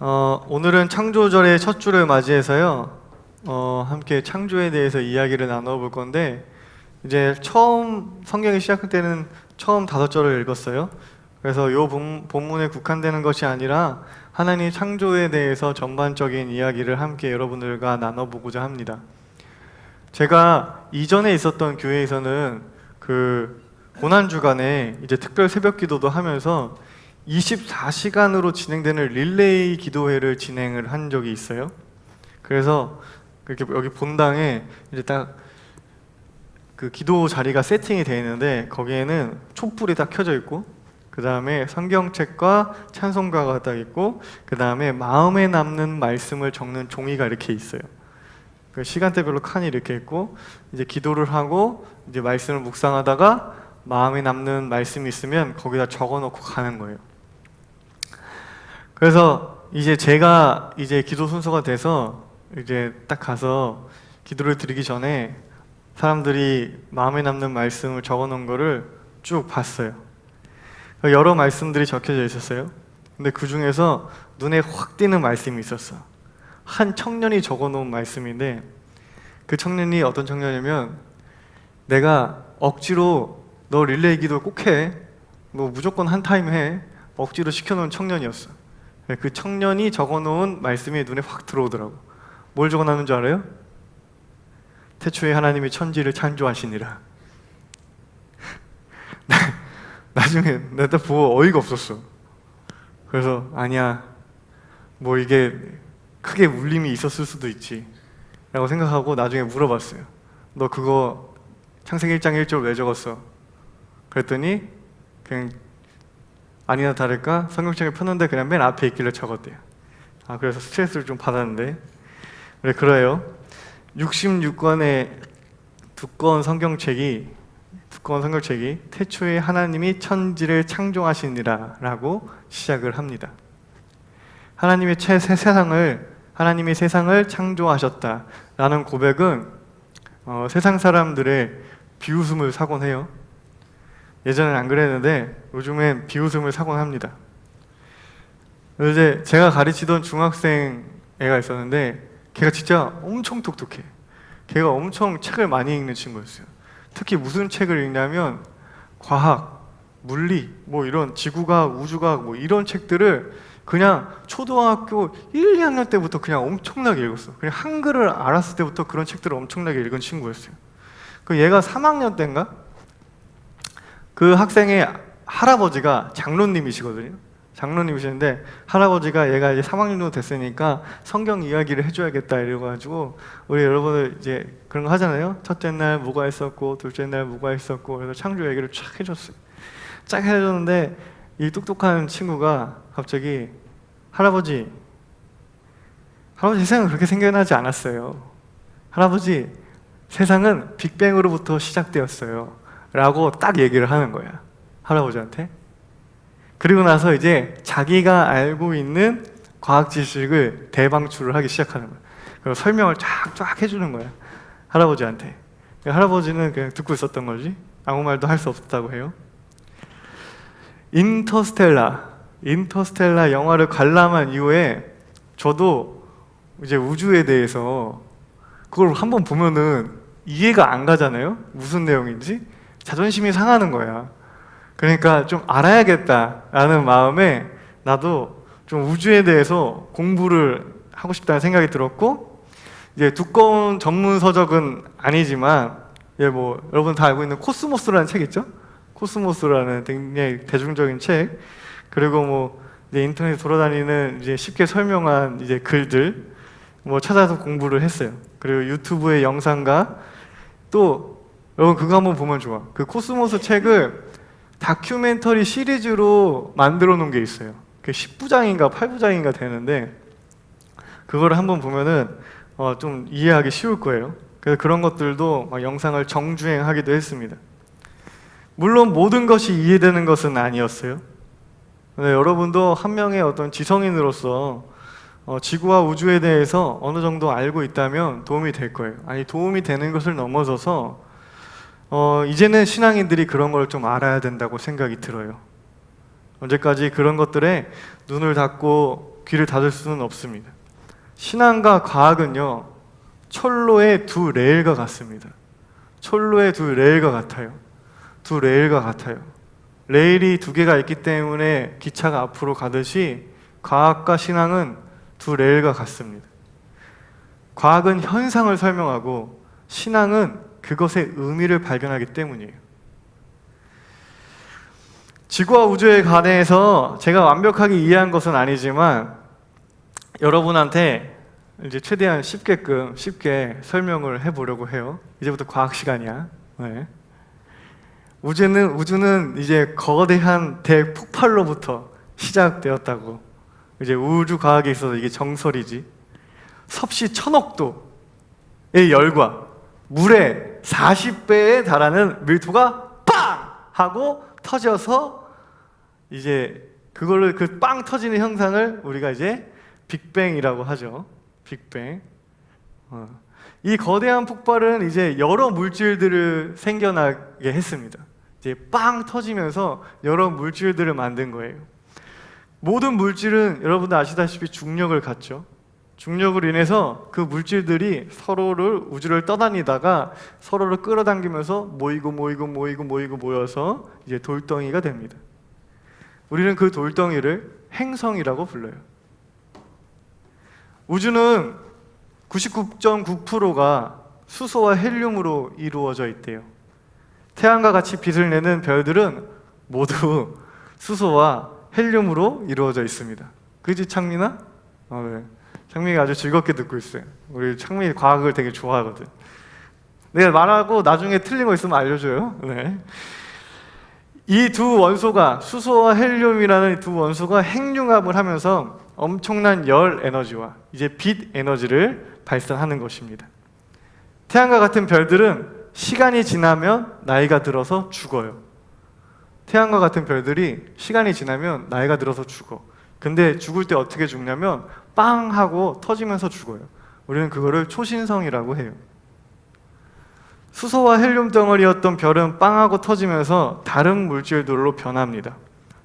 오늘은 창조절의 첫 주를 맞이해서요. 함께 창조에 대해서 이야기를 나눠볼 건데, 이제 처음 성경이 시작할 때는 처음 5절을 읽었어요. 그래서 이 본문에 국한되는 것이 아니라 하나님 창조에 대해서 전반적인 이야기를 함께 여러분들과 나눠보고자 합니다. 제가 이전에 있었던 교회에서는 그 고난주간에 이제 특별 새벽 기도도 하면서 24시간으로 진행되는 릴레이 기도회를 진행을 한 적이 있어요. 그래서 이렇게 여기 본당에 이제 딱 그 기도 자리가 세팅이 되어 있는데, 거기에는 촛불이 딱 켜져 있고, 그 다음에 성경책과 찬송가가 딱 있고, 그 다음에 마음에 남는 말씀을 적는 종이가 이렇게 있어요. 그 시간대별로 칸이 이렇게 있고, 이제 기도를 하고 이제 말씀을 묵상하다가 마음에 남는 말씀이 있으면 거기다 적어놓고 가는 거예요. 그래서 이제 제가 이제 기도 순서가 돼서 이제 딱 가서 기도를 드리기 전에 사람들이 마음에 남는 말씀을 적어놓은 거를 쭉 봤어요. 여러 말씀들이 적혀져 있었어요. 근데 그 중에서 눈에 확 띄는 말씀이 있었어. 한 청년이 적어놓은 말씀인데, 그 청년이 어떤 청년이면, 내가 억지로 너 릴레이 기도 꼭 해, 너 무조건 한 타임 해, 억지로 시켜놓은 청년이었어. 그 청년이 적어놓은 말씀이 눈에 확 들어오더라고. 뭘 적어놨는 줄 알아요? 태초에 하나님이 천지를 창조하시니라. 나중에 내가 보고 어이가 없었어. 그래서 아니야, 뭐 이게 크게 울림이 있었을 수도 있지 라고 생각하고 나중에 물어봤어요. 너 그거 창세기 1장 1절 왜 적었어? 그랬더니 그냥 아니나 다를까 성경책을 폈는데 그냥 맨 앞에 있길래 적었대요. 그래서 스트레스를 좀 받았는데, 그래요. 66권의 두꺼운 성경책이 태초에 하나님이 천지를 창조하시니라 라고 시작을 합니다. 하나님이 세상을 창조하셨다 라는 고백은 세상 사람들의 비웃음을 사곤 해요. 예전엔 안 그랬는데 요즘엔 비웃음을 사곤 합니다. 이제 제가 가르치던 중학생 애가 있었는데, 걔가 진짜 엄청 똑똑해. 걔가 엄청 책을 많이 읽는 친구였어요. 특히 무슨 책을 읽냐면 과학, 물리, 뭐 이런 지구과학, 우주과학 뭐 이런 책들을 그냥 초등학교 1, 2학년 때부터 그냥 엄청나게 읽었어. 그냥 한글을 알았을 때부터 그런 책들을 엄청나게 읽은 친구였어요. 그 얘가 3학년 때인가? 그 학생의 할아버지가 장로님이시거든요. 장로님이시는데, 할아버지가 얘가 이제 3학년 정도 됐으니까 성경 이야기를 해줘야겠다 이래가지고, 우리 여러분들 이제 그런 거 하잖아요. 첫째 날 뭐가 있었고 둘째 날 뭐가 있었고, 그래서 창조 얘기를 쫙 해줬어요. 쫙 해줬는데 이 똑똑한 친구가 갑자기 할아버지 세상은 그렇게 생겨나지 않았어요. 할아버지, 세상은 빅뱅으로부터 시작되었어요 라고 딱 얘기를 하는 거야, 할아버지한테. 그리고 나서 이제 자기가 알고 있는 과학 지식을 대방출을 하기 시작하는 거야. 그래서 설명을 쫙 해주는 거야, 할아버지한테. 할아버지는 그냥 듣고 있었던 거지. 아무 말도 할 수 없었다고 해요. 인터스텔라 영화를 관람한 이후에 저도 이제 우주에 대해서 그걸 한번 보면은 이해가 안 가잖아요. 무슨 내용인지. 자존심이 상하는 거야. 그러니까 좀 알아야겠다라는 마음에 나도 좀 우주에 대해서 공부를 하고 싶다는 생각이 들었고, 이제 두꺼운 전문 서적은 아니지만, 뭐 여러분 다 알고 있는 코스모스라는 책 있죠? 코스모스라는 굉장히 대중적인 책, 그리고 뭐 이제 인터넷 돌아다니는 이제 쉽게 설명한 이제 글들 뭐 찾아서 공부를 했어요. 그리고 유튜브의 영상과, 또 여러분 그거 한번 보면 좋아. 그 코스모스 책을 다큐멘터리 시리즈로 만들어 놓은 게 있어요. 그게 10부작인가 8부작인가 되는데, 그거를 한번 보면은 좀 이해하기 쉬울 거예요. 그래서 그런 것들도 막 영상을 정주행하기도 했습니다. 물론 모든 것이 이해되는 것은 아니었어요. 근데 여러분도 한 명의 어떤 지성인으로서 지구와 우주에 대해서 어느 정도 알고 있다면 도움이 될 거예요. 아니, 도움이 되는 것을 넘어서서 이제는 신앙인들이 그런 걸 좀 알아야 된다고 생각이 들어요. 언제까지 그런 것들에 눈을 닫고 귀를 닫을 수는 없습니다. 신앙과 과학은요, 철로의 두 레일과 같습니다. 철로의 두 레일과 같아요. 두 레일과 같아요. 레일이 두 개가 있기 때문에 기차가 앞으로 가듯이 과학과 신앙은 두 레일과 같습니다. 과학은 현상을 설명하고 신앙은 그것의 의미를 발견하기 때문이에요. 지구와 우주에 관해서 제가 완벽하게 이해한 것은 아니지만 여러분한테 이제 최대한 쉽게 설명을 해보려고 해요. 이제부터 과학 시간이야. 네. 우주는 이제 거대한 대폭발로부터 시작되었다고. 이제 우주 과학에 있어서 이게 정설이지. 섭씨 1000억 도의 열과 물의 40배에 달하는 밀도가 빵! 하고 터져서 이제 그거를 그 빵 터지는 현상을 우리가 이제 빅뱅이라고 하죠. 빅뱅. 이 거대한 폭발은 이제 여러 물질들을 생겨나게 했습니다. 이제 빵 터지면서 여러 물질들을 만든 거예요. 모든 물질은 여러분들 아시다시피 중력을 갖죠. 중력으로 인해서 그 물질들이 서로를 우주를 떠다니다가 서로를 끌어당기면서 모여서 이제 돌덩이가 됩니다. 우리는 그 돌덩이를 행성이라고 불러요. 우주는 99.9%가 수소와 헬륨으로 이루어져 있대요. 태양과 같이 빛을 내는 별들은 모두 수소와 헬륨으로 이루어져 있습니다. 그지 창민아? 네. 창민이가 아주 즐겁게 듣고 있어요. 우리 창민이 과학을 되게 좋아하거든. 내가 말하고 나중에 틀린 거 있으면 알려줘요. 네. 이 두 원소가 수소와 헬륨이라는 두 원소가 핵융합을 하면서 엄청난 열 에너지와 이제 빛 에너지를 발산하는 것입니다. 태양과 같은 별들은 시간이 지나면 나이가 들어서 죽어요. 태양과 같은 별들이 시간이 지나면 나이가 들어서 죽어. 근데 죽을 때 어떻게 죽냐면 빵 하고 터지면서 죽어요. 우리는 그거를 초신성이라고 해요. 수소와 헬륨 덩어리였던 별은 빵하고 터지면서 다른 물질들로 변합니다.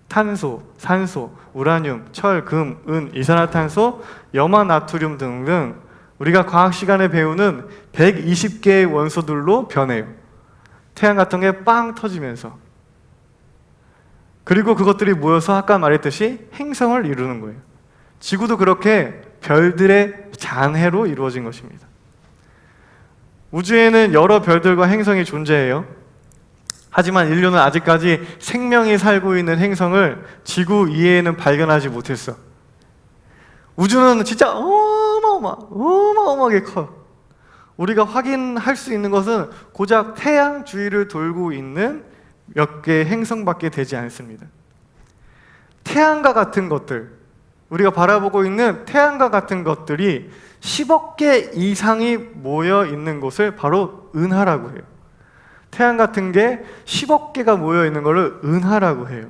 탄소, 산소, 우라늄, 철, 금, 은, 이산화탄소, 염화, 나트륨 등등 우리가 과학 시간에 배우는 120개의 원소들로 변해요. 태양 같은 게 빵 터지면서. 그리고 그것들이 모여서 아까 말했듯이 행성을 이루는 거예요. 지구도 그렇게 별들의 잔해로 이루어진 것입니다. 우주에는 여러 별들과 행성이 존재해요. 하지만 인류는 아직까지 생명이 살고 있는 행성을 지구 이외에는 발견하지 못했어. 우주는 진짜 어마어마하게 커. 우리가 확인할 수 있는 것은 고작 태양 주위를 돌고 있는 몇 개의 행성밖에 되지 않습니다. 태양과 같은 것들, 우리가 바라보고 있는 태양과 같은 것들이 10억 개 이상이 모여 있는 곳을 바로 은하라고 해요. 태양 같은 게 10억 개가 모여 있는 것을 은하라고 해요.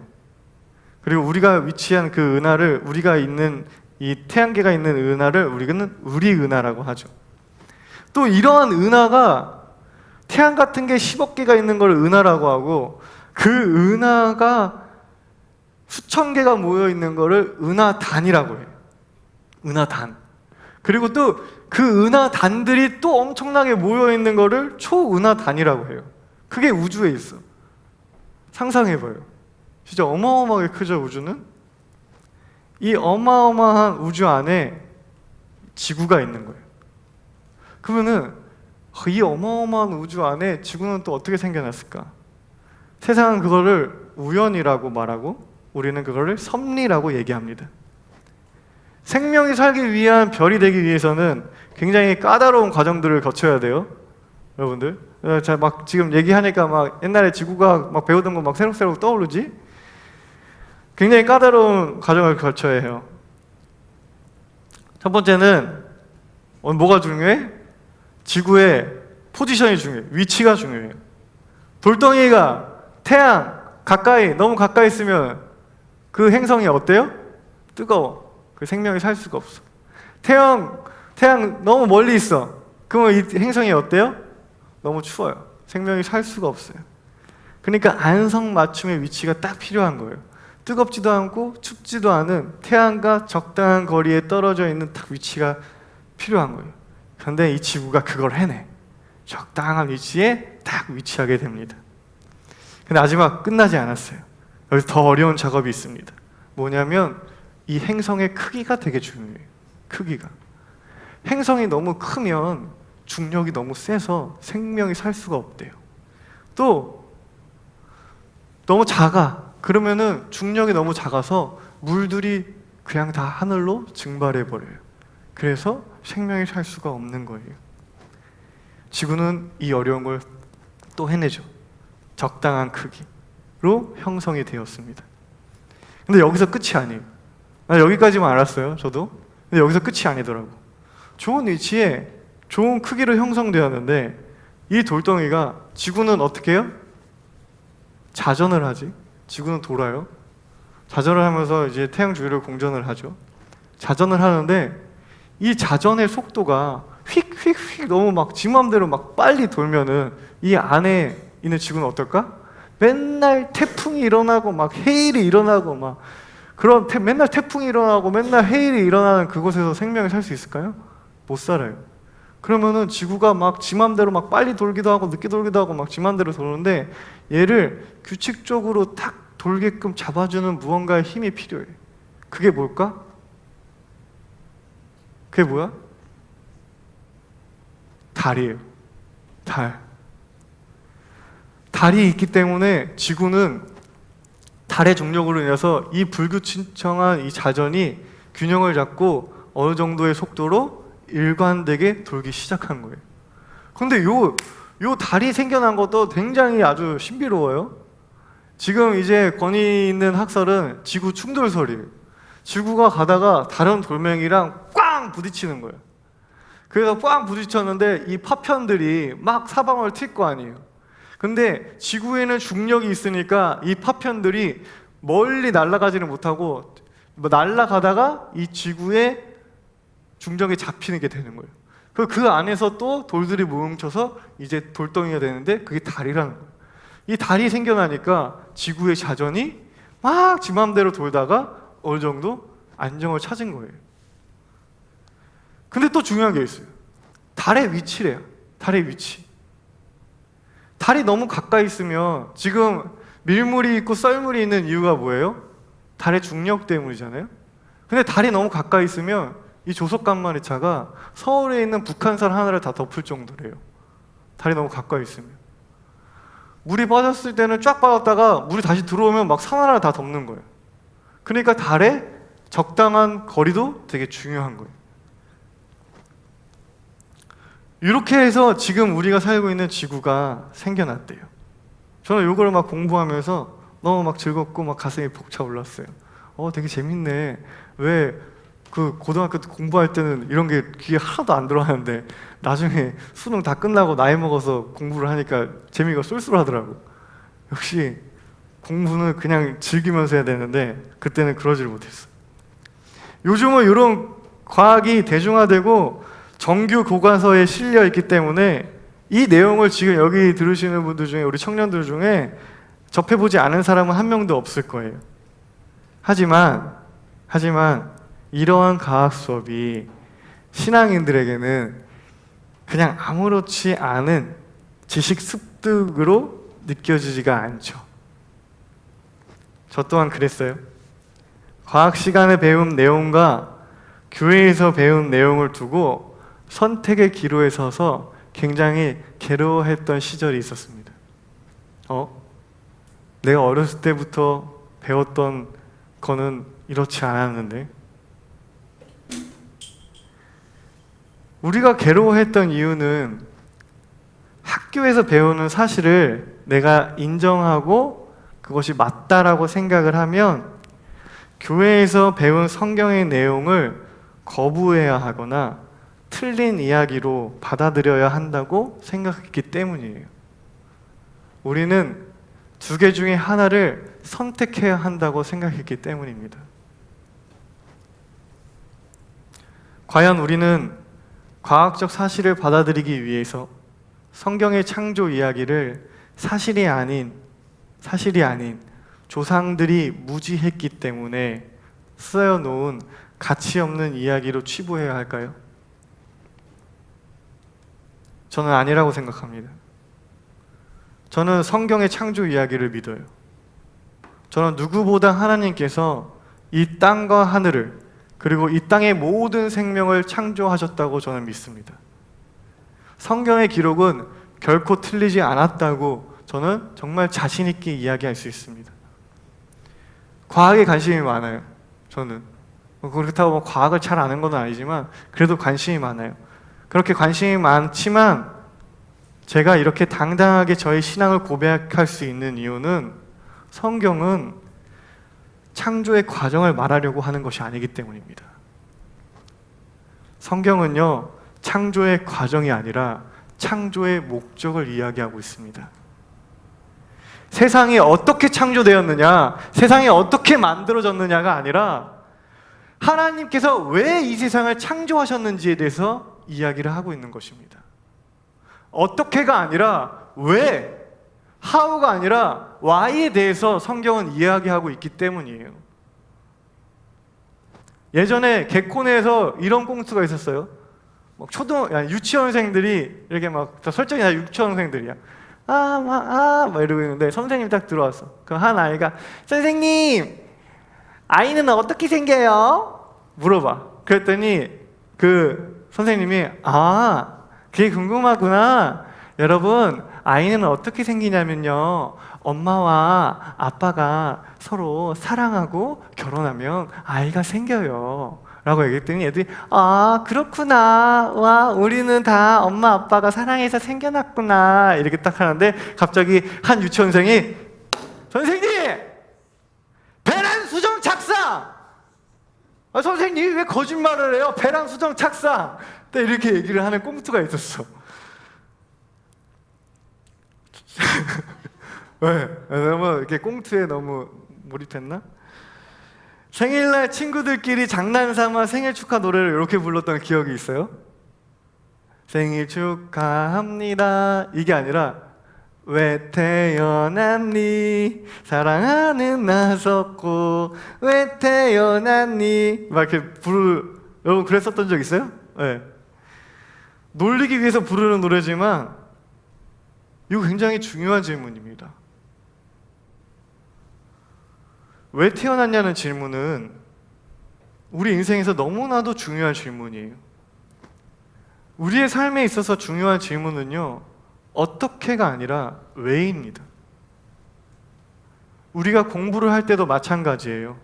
그리고 우리가 위치한 그 은하를, 우리가 있는 이 태양계가 있는 은하를 우리는 우리은하라고 하죠. 또 이러한 은하가 태양 같은 게 10억 개가 있는 걸 은하라고 하고 그 은하가 수천 개가 모여 있는 거를 은하단이라고 해요. 은하단. 그리고 또 그 은하단들이 또 엄청나게 모여 있는 거를 초은하단이라고 해요. 그게 우주에 있어. 상상해봐요. 진짜 어마어마하게 크죠, 우주는? 이 어마어마한 우주 안에 지구가 있는 거예요. 그러면은 이 어마어마한 우주 안에 지구는 또 어떻게 생겨났을까? 세상은 그거를 우연이라고 말하고 우리는 그거를 섭리라고 얘기합니다. 생명이 살기 위한 별이 되기 위해서는 굉장히 까다로운 과정들을 거쳐야 돼요. 여러분들, 자, 막 지금 얘기하니까 막 옛날에 지구과학 막 배우던 거 막 새록새록 떠오르지? 굉장히 까다로운 과정을 거쳐야 해요. 첫 번째는 뭐가 중요해? 지구의 포지션이 중요해요. 위치가 중요해요. 돌덩이가 태양 가까이, 너무 가까이 있으면 그 행성이 어때요? 뜨거워. 그 생명이 살 수가 없어. 태양 너무 멀리 있어. 그러면 이 행성이 어때요? 너무 추워요. 생명이 살 수가 없어요. 그러니까 안성맞춤의 위치가 딱 필요한 거예요. 뜨겁지도 않고 춥지도 않은 태양과 적당한 거리에 떨어져 있는 딱 위치가 필요한 거예요. 그런데 이 지구가 그걸 해내. 적당한 위치에 딱 위치하게 됩니다. 근데 마지막 끝나지 않았어요. 여기서 더 어려운 작업이 있습니다. 뭐냐면 이 행성의 크기가 되게 중요해요. 크기가. 행성이 너무 크면 중력이 너무 세서 생명이 살 수가 없대요. 또 너무 작아. 그러면은 중력이 너무 작아서 물들이 그냥 다 하늘로 증발해 버려요. 그래서 생명이 살 수가 없는 거예요. 지구는 이 어려운 걸 또 해내죠. 적당한 크기로 형성이 되었습니다. 근데 여기서 끝이 아니에요. 여기까지만 알았어요, 저도. 근데 여기서 끝이 아니더라고. 좋은 위치에 좋은 크기로 형성되었는데 이 돌덩이가, 지구는 어떻게 해요? 자전을 하지. 지구는 돌아요. 자전을 하면서 이제 태양 주위를 공전을 하죠. 자전을 하는데 이 자전의 속도가 휙휙휙 너무 막 지 맘대로 막 빨리 돌면은 이 안에 있는 지구는 어떨까? 맨날 태풍이 일어나고 막 해일이 일어나고 막 그런 맨날 태풍이 일어나고 맨날 해일이 일어나는 그곳에서 생명이 살 수 있을까요? 못 살아요. 그러면은 지구가 막 지 맘대로 막 빨리 돌기도 하고 늦게 돌기도 하고 막 지 맘대로 도는데 얘를 규칙적으로 탁 돌게끔 잡아주는 무언가의 힘이 필요해. 그게 뭘까? 그게 뭐야? 달이에요. 달이 있기 때문에 지구는 달의 중력으로 인해서 이 불규칙한 이 자전이 균형을 잡고 어느 정도의 속도로 일관되게 돌기 시작한 거예요. 근데 요 달이 생겨난 것도 굉장히 아주 신비로워요. 지금 이제 권위 있는 학설은 지구 충돌설이에요. 지구가 가다가 다른 돌멩이랑 꽝 부딪히는 거예요. 그래서 꽝 부딪혔는데 이 파편들이 막 사방을 튈 거 아니에요. 근데 지구에는 중력이 있으니까 이 파편들이 멀리 날아가지는 못하고 날아가다가 이 지구에 중력이 잡히는 게 되는 거예요. 그 안에서 또 돌들이 뭉쳐서 이제 돌덩이가 되는데 그게 달이라는 거예요. 이 달이 생겨나니까 지구의 자전이 막 지 맘대로 돌다가 어느 정도 안정을 찾은 거예요. 근데 또 중요한 게 있어요. 달의 위치래요. 달의 위치. 달이 너무 가까이 있으면 지금 밀물이 있고 썰물이 있는 이유가 뭐예요? 달의 중력 때문이잖아요. 근데 달이 너무 가까이 있으면 이 조석간만의 차가 서울에 있는 북한산 하나를 다 덮을 정도래요. 달이 너무 가까이 있으면. 물이 빠졌을 때는 쫙 빠졌다가 물이 다시 들어오면 막 산 하나를 다 덮는 거예요. 그러니까 달의 적당한 거리도 되게 중요한 거예요. 이렇게 해서 지금 우리가 살고 있는 지구가 생겨났대요. 저는 이걸 막 공부하면서 너무 막 즐겁고 막 가슴이 벅차올랐어요. 되게 재밌네. 왜 그 고등학교 때 공부할 때는 이런 게 귀에 하나도 안 들어왔는데 나중에 수능 다 끝나고 나이 먹어서 공부를 하니까 재미가 쏠쏠하더라고. 역시 공부는 그냥 즐기면서 해야 되는데 그때는 그러질 못했어. 요즘은 이런 과학이 대중화되고 정규 교과서에 실려 있기 때문에 이 내용을 지금 여기 들으시는 분들 중에, 우리 청년들 중에 접해보지 않은 사람은 한 명도 없을 거예요. 하지만 이러한 과학 수업이 신앙인들에게는 그냥 아무렇지 않은 지식 습득으로 느껴지지가 않죠. 저 또한 그랬어요. 과학 시간에 배운 내용과 교회에서 배운 내용을 두고 선택의 기로에 서서 굉장히 괴로워했던 시절이 있었습니다. 내가 어렸을 때부터 배웠던 거는 이렇지 않았는데. 우리가 괴로워했던 이유는 학교에서 배우는 사실을 내가 인정하고 그것이 맞다라고 생각을 하면 교회에서 배운 성경의 내용을 거부해야 하거나 틀린 이야기로 받아들여야 한다고 생각했기 때문이에요. 우리는 두 개 중에 하나를 선택해야 한다고 생각했기 때문입니다. 과연 우리는 과학적 사실을 받아들이기 위해서 성경의 창조 이야기를 사실이 아닌 조상들이 무지했기 때문에 쓰여놓은 가치 없는 이야기로 치부해야 할까요? 저는 아니라고 생각합니다. 저는 성경의 창조 이야기를 믿어요. 저는 누구보다 하나님께서 이 땅과 하늘을 그리고 이 땅의 모든 생명을 창조하셨다고 저는 믿습니다. 성경의 기록은 결코 틀리지 않았다고 저는 정말 자신 있게 이야기할 수 있습니다. 과학에 관심이 많아요. 저는 그렇다고 과학을 잘 아는 건 아니지만 그래도 관심이 많아요. 그렇게 관심이 많지만 제가 이렇게 당당하게 저의 신앙을 고백할 수 있는 이유는 성경은 창조의 과정을 말하려고 하는 것이 아니기 때문입니다. 성경은요, 창조의 과정이 아니라 창조의 목적을 이야기하고 있습니다. 세상이 어떻게 창조되었느냐, 세상이 어떻게 만들어졌느냐가 아니라 하나님께서 왜 이 세상을 창조하셨는지에 대해서 이야기를 하고 있는 것입니다. 어떻게가 아니라 왜, how가 아니라 why에 대해서 성경은 이야기하고 있기 때문이에요. 예전에 개콘에서 이런 꽁트가 있었어요. 막 유치원생들이 이렇게 막 설정이 다 유치원생들이야. 막 이러고 있는데 선생님이 딱 들어왔어. 그럼 한 아이가 선생님, 아이는 어떻게 생겨요? 물어봐. 그랬더니 그 선생님이 그게 궁금하구나. 여러분, 아이는 어떻게 생기냐면요, 엄마와 아빠가 서로 사랑하고 결혼하면 아이가 생겨요 라고 얘기했더니 애들이 그렇구나, 와, 우리는 다 엄마 아빠가 사랑해서 생겨났구나 이렇게 딱 하는데 갑자기 한 유치원생이 선생님! 배란 수정 착상! 선생님이 왜 거짓말을 해요? 배란 수정 착상! 이렇게 얘기를 하는 꽁트가 있었어. 왜? 너무 이렇게 꽁트에 너무 몰입했나? 생일날 친구들끼리 장난삼아 생일 축하 노래를 이렇게 불렀던 기억이 있어요? 생일 축하합니다 이게 아니라 왜 태어났니 사랑하는 나섰고 왜 태어났니 막 이렇게 여러분 그랬었던 적 있어요? 네. 놀리기 위해서 부르는 노래지만 이거 굉장히 중요한 질문입니다. 왜 태어났냐는 질문은 우리 인생에서 너무나도 중요한 질문이에요. 우리의 삶에 있어서 중요한 질문은요, 어떻게가 아니라 왜입니다. 우리가 공부를 할 때도 마찬가지예요.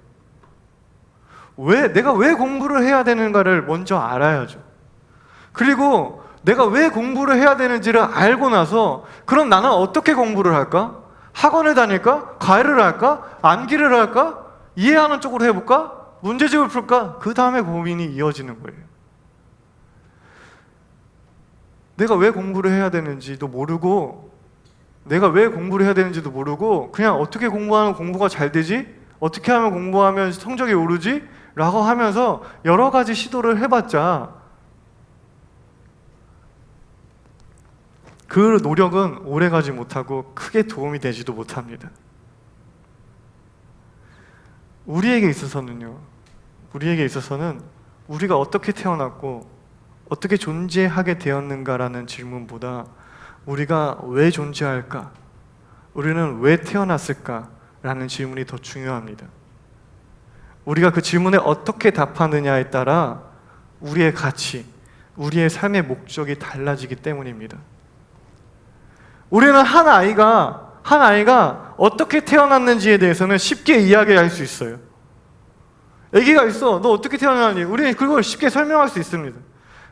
내가 왜 공부를 해야 되는가를 먼저 알아야죠. 그리고 내가 왜 공부를 해야 되는지를 알고 나서 그럼 나는 어떻게 공부를 할까? 학원을 다닐까? 과외를 할까? 암기를 할까? 이해하는 쪽으로 해볼까? 문제집을 풀까? 그 다음에 고민이 이어지는 거예요. 내가 왜 공부를 해야 되는지도 모르고 내가 왜 공부를 해야 되는지도 모르고 그냥 어떻게 공부하면 공부가 잘 되지? 어떻게 하면 공부하면 성적이 오르지? 라고 하면서 여러 가지 시도를 해봤자 그 노력은 오래가지 못하고 크게 도움이 되지도 못합니다. 우리에게 있어서는 우리가 어떻게 태어났고 어떻게 존재하게 되었는가라는 질문보다 우리가 왜 존재할까? 우리는 왜 태어났을까? 라는 질문이 더 중요합니다. 우리가 그 질문에 어떻게 답하느냐에 따라 우리의 가치, 우리의 삶의 목적이 달라지기 때문입니다. 우리는 한 아이가 어떻게 태어났는지에 대해서는 쉽게 이야기할 수 있어요. 아기가 있어. 너 어떻게 태어났니? 우리는 그걸 쉽게 설명할 수 있습니다.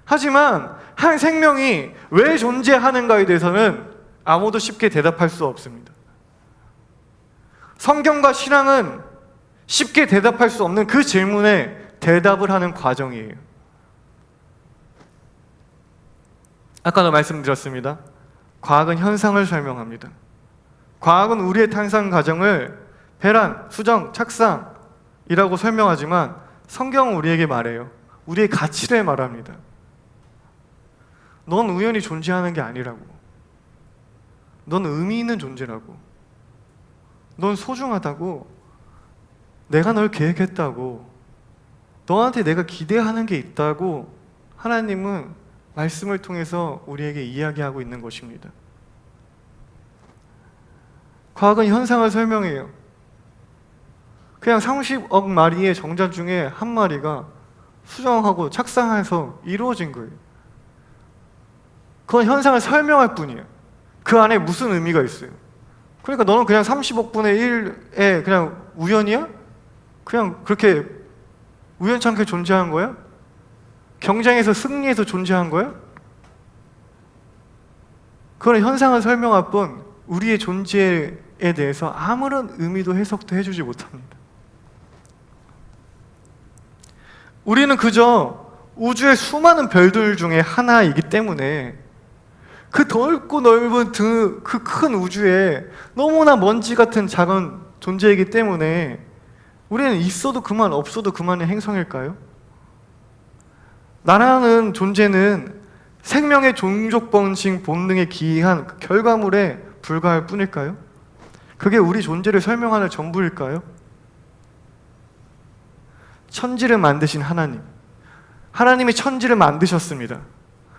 하지만 한 생명이 왜 존재하는가에 대해서는 아무도 쉽게 대답할 수 없습니다. 성경과 신앙은 쉽게 대답할 수 없는 그 질문에 대답을 하는 과정이에요. 아까도 말씀드렸습니다. 과학은 현상을 설명합니다. 과학은 우리의 탄생 과정을 배란, 수정, 착상이라고 설명하지만 성경은 우리에게 말해요. 우리의 가치를 말합니다. 넌 우연히 존재하는 게 아니라고. 넌 의미 있는 존재라고. 넌 소중하다고, 내가 널 계획했다고, 너한테 내가 기대하는 게 있다고 하나님은 말씀을 통해서 우리에게 이야기하고 있는 것입니다. 과학은 현상을 설명해요. 그냥 30억 마리의 정자 중에 한 마리가 수정하고 착상해서 이루어진 거예요. 그건 현상을 설명할 뿐이에요. 그 안에 무슨 의미가 있어요? 그러니까 너는 그냥 30억 분의 1의 그냥 우연이야? 그냥 그렇게 우연찮게 존재한 거야? 경쟁에서 승리해서 존재한 거야? 그건 현상을 설명할 뿐 우리의 존재에 대해서 아무런 의미도 해석도 해주지 못합니다. 우리는 그저 우주의 수많은 별들 중에 하나이기 때문에 그 넓고 넓은 그 큰 우주에 너무나 먼지 같은 작은 존재이기 때문에 우리는 있어도 그만 없어도 그만의 행성일까요? 나라는 존재는 생명의 종족 번식 본능에 기이한 그 결과물에 불과할 뿐일까요? 그게 우리 존재를 설명하는 전부일까요? 천지를 만드신 하나님, 하나님이 천지를 만드셨습니다.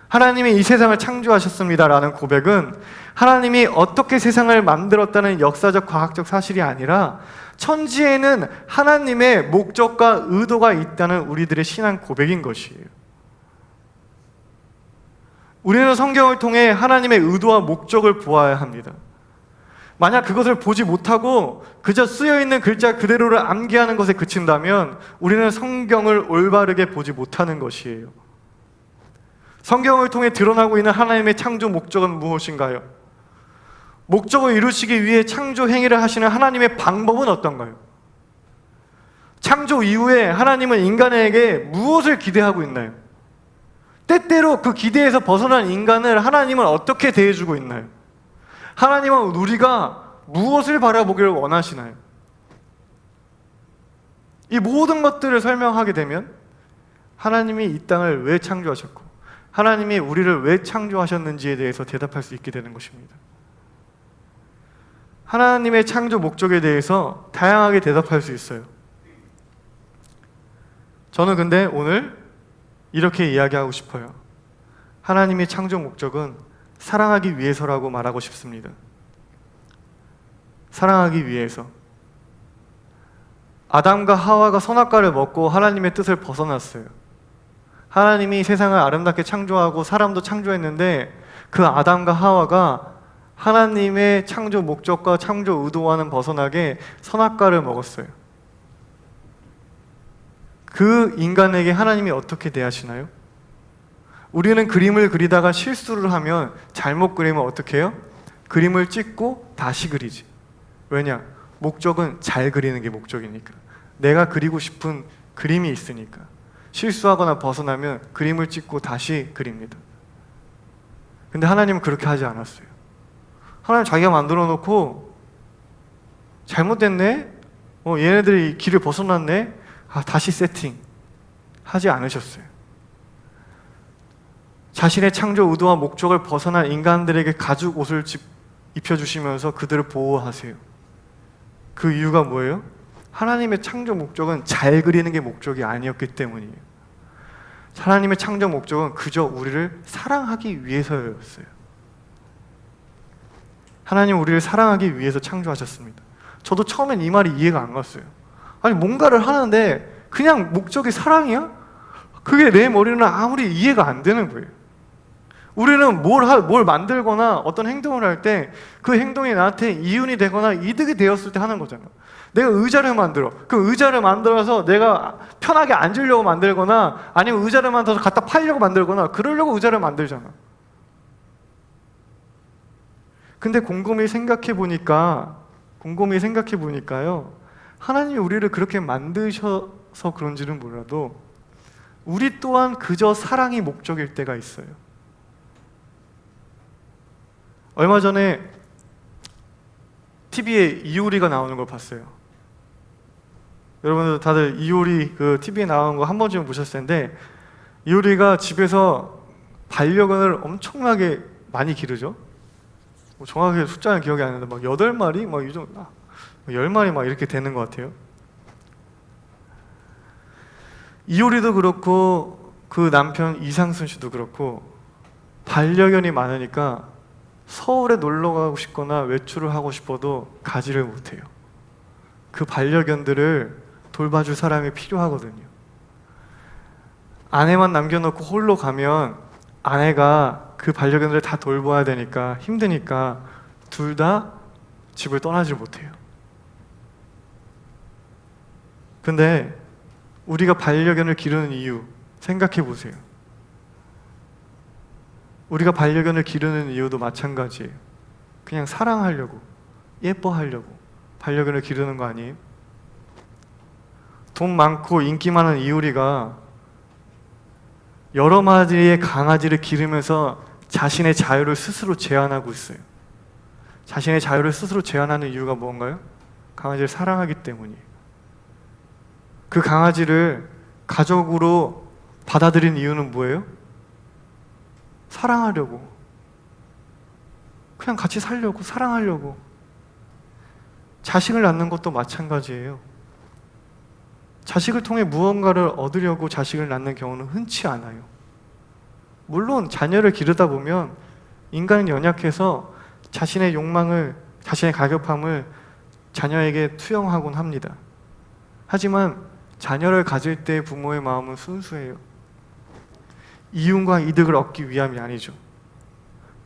하나님이 이 세상을 창조하셨습니다라는 고백은 하나님이 어떻게 세상을 만들었다는 역사적 과학적 사실이 아니라 천지에는 하나님의 목적과 의도가 있다는 우리들의 신앙 고백인 것이에요. 우리는 성경을 통해 하나님의 의도와 목적을 보아야 합니다. 만약 그것을 보지 못하고 그저 쓰여있는 글자 그대로를 암기하는 것에 그친다면 우리는 성경을 올바르게 보지 못하는 것이에요. 성경을 통해 드러나고 있는 하나님의 창조 목적은 무엇인가요? 목적을 이루시기 위해 창조 행위를 하시는 하나님의 방법은 어떤가요? 창조 이후에 하나님은 인간에게 무엇을 기대하고 있나요? 때때로 그 기대에서 벗어난 인간을 하나님은 어떻게 대해주고 있나요? 하나님은 우리가 무엇을 바라보기를 원하시나요? 이 모든 것들을 설명하게 되면 하나님이 이 땅을 왜 창조하셨고 하나님이 우리를 왜 창조하셨는지에 대해서 대답할 수 있게 되는 것입니다. 하나님의 창조 목적에 대해서 다양하게 대답할 수 있어요. 저는 근데 오늘 이렇게 이야기하고 싶어요. 하나님의 창조 목적은 사랑하기 위해서라고 말하고 싶습니다. 사랑하기 위해서. 아담과 하와가 선악과를 먹고 하나님의 뜻을 벗어났어요. 하나님이 세상을 아름답게 창조하고 사람도 창조했는데 그 아담과 하와가 하나님의 창조 목적과 창조 의도와는 벗어나게 선악과를 먹었어요. 그 인간에게 하나님이 어떻게 대하시나요? 우리는 그림을 그리다가 실수를 하면 잘못 그리면 어떻게 해요? 그림을 찍고 다시 그리지. 왜냐? 목적은 잘 그리는 게 목적이니까. 내가 그리고 싶은 그림이 있으니까. 실수하거나 벗어나면 그림을 찍고 다시 그립니다. 근데 하나님은 그렇게 하지 않았어요. 하나님 자기가 만들어 놓고 잘못됐네? 얘네들이 길을 벗어났네? 다시 세팅 하지 않으셨어요. 자신의 창조 의도와 목적을 벗어난 인간들에게 가죽 옷을 입혀주시면서 그들을 보호하세요. 그 이유가 뭐예요? 하나님의 창조 목적은 잘 그리는 게 목적이 아니었기 때문이에요. 하나님의 창조 목적은 그저 우리를 사랑하기 위해서였어요. 하나님 우리를 사랑하기 위해서 창조하셨습니다. 저도 처음엔 이 말이 이해가 안 갔어요. 아니 뭔가를 하는데 그냥 목적이 사랑이야? 그게 내 머리는 아무리 이해가 안 되는 거예요. 우리는 뭘 만들거나 어떤 행동을 할 때 그 행동이 나한테 이윤이 되거나 이득이 되었을 때 하는 거잖아. 내가 의자를 만들어. 그 의자를 만들어서 내가 편하게 앉으려고 만들거나 아니면 의자를 만들어서 갖다 팔려고 만들거나 그러려고 의자를 만들잖아. 근데 곰곰이 생각해 보니까요. 하나님이 우리를 그렇게 만드셔서 그런지는 몰라도 우리 또한 그저 사랑이 목적일 때가 있어요. 얼마 전에 TV에 이효리가 나오는 걸 봤어요. 여러분들 다들 이효리 그 TV에 나오는 거 한 번쯤은 보셨을 텐데 이효리가 집에서 반려견을 엄청나게 많이 기르죠. 정확하게 숫자는 기억이 안 나는데 막 8마리? 막 이 정도. 10마리 막 이렇게 되는 것 같아요. 이효리도 그렇고 그 남편 이상순 씨도 그렇고 반려견이 많으니까 서울에 놀러 가고 싶거나 외출을 하고 싶어도 가지를 못해요. 그 반려견들을 돌봐줄 사람이 필요하거든요. 아내만 남겨놓고 홀로 가면 아내가 그 반려견들을 다 돌봐야 되니까 힘드니까 둘 다 집을 떠나질 못해요. 근데 우리가 반려견을 기르는 이유 생각해 보세요. 우리가 반려견을 기르는 이유도 마찬가지예요. 그냥 사랑하려고, 예뻐하려고 반려견을 기르는 거 아니에요? 돈 많고 인기 많은 이효리가 여러 마리의 강아지를 기르면서 자신의 자유를 스스로 제한하고 있어요. 자신의 자유를 스스로 제한하는 이유가 뭔가요? 강아지를 사랑하기 때문이에요. 그 강아지를 가족으로 받아들인 이유는 뭐예요? 사랑하려고. 그냥 같이 살려고, 사랑하려고. 자식을 낳는 것도 마찬가지예요. 자식을 통해 무언가를 얻으려고 자식을 낳는 경우는 흔치 않아요. 물론 자녀를 기르다 보면 인간은 연약해서 자신의 욕망을, 자신의 가격함을 자녀에게 투영하곤 합니다. 하지만 자녀를 가질 때 부모의 마음은 순수해요. 이윤과 이득을 얻기 위함이 아니죠.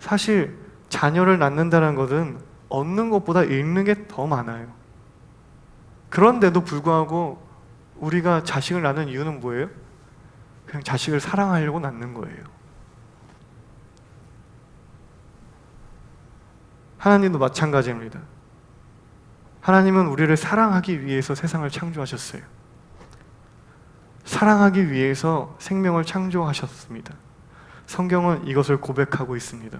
사실 자녀를 낳는다는 것은 얻는 것보다 잃는 게 더 많아요. 그런데도 불구하고 우리가 자식을 낳는 이유는 뭐예요? 그냥 자식을 사랑하려고 낳는 거예요. 하나님도 마찬가지입니다. 하나님은 우리를 사랑하기 위해서 세상을 창조하셨어요. 사랑하기 위해서 생명을 창조하셨습니다. 성경은 이것을 고백하고 있습니다.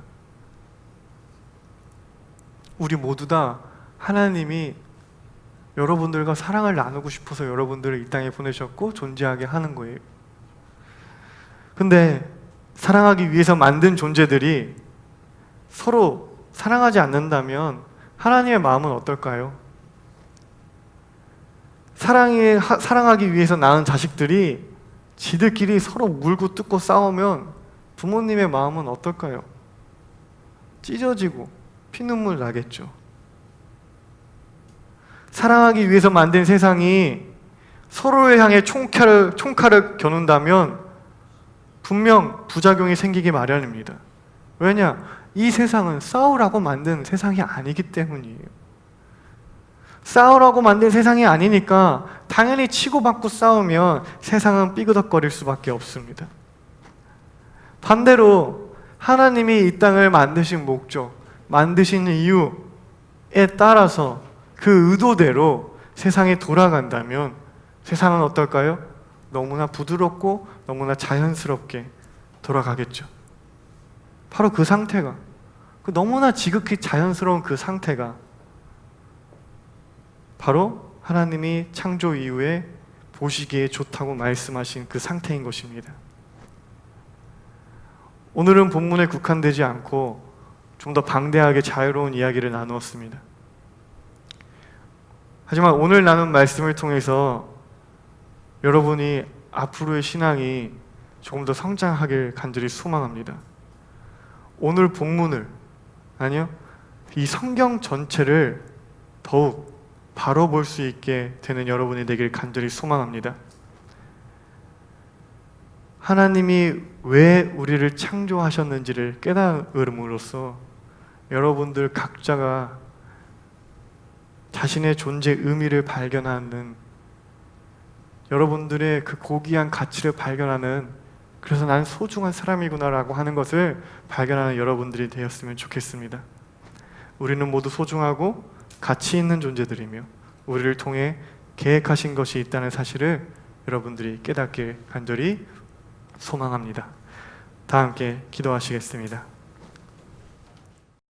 우리 모두 다 하나님이 여러분들과 사랑을 나누고 싶어서 여러분들을 이 땅에 보내셨고 존재하게 하는 거예요. 근데 사랑하기 위해서 만든 존재들이 서로 사랑하지 않는다면 하나님의 마음은 어떨까요? 사랑하기 위해서 낳은 자식들이 지들끼리 서로 물고 뜯고 싸우면 부모님의 마음은 어떨까요? 찢어지고 피눈물 나겠죠. 사랑하기 위해서 만든 세상이 서로를 향해 총칼을 겨눈다면 분명 부작용이 생기기 마련입니다. 왜냐? 이 세상은 싸우라고 만든 세상이 아니기 때문이에요. 싸우라고 만든 세상이 아니니까 당연히 치고받고 싸우면 세상은 삐그덕거릴 수밖에 없습니다. 반대로 하나님이 이 땅을 만드신 목적, 만드신 이유에 따라서 그 의도대로 세상이 돌아간다면 세상은 어떨까요? 너무나 부드럽고 너무나 자연스럽게 돌아가겠죠. 바로 그 상태가, 그 너무나 지극히 자연스러운 그 상태가 바로 하나님이 창조 이후에 보시기에 좋다고 말씀하신 그 상태인 것입니다. 오늘은 본문에 국한되지 않고 좀 더 방대하게 자유로운 이야기를 나누었습니다. 하지만 오늘 나눈 말씀을 통해서 여러분이 앞으로의 신앙이 조금 더 성장하길 간절히 소망합니다. 오늘 본문을, 아니요, 이 성경 전체를 더욱 바로 볼 수 있게 되는 여러분이 되길 간절히 소망합니다. 하나님이 왜 우리를 창조하셨는지를 깨달음으로써 여러분들 각자가 자신의 존재 의미를 발견하는, 여러분들의 그 고귀한 가치를 발견하는, 그래서 나는 소중한 사람이구나라고 하는 것을 발견하는 여러분들이 되었으면 좋겠습니다. 우리는 모두 소중하고 가치 있는 존재들이며 우리를 통해 계획하신 것이 있다는 사실을 여러분들이 깨닫길 간절히 소망합니다. 다 함께 기도하시겠습니다.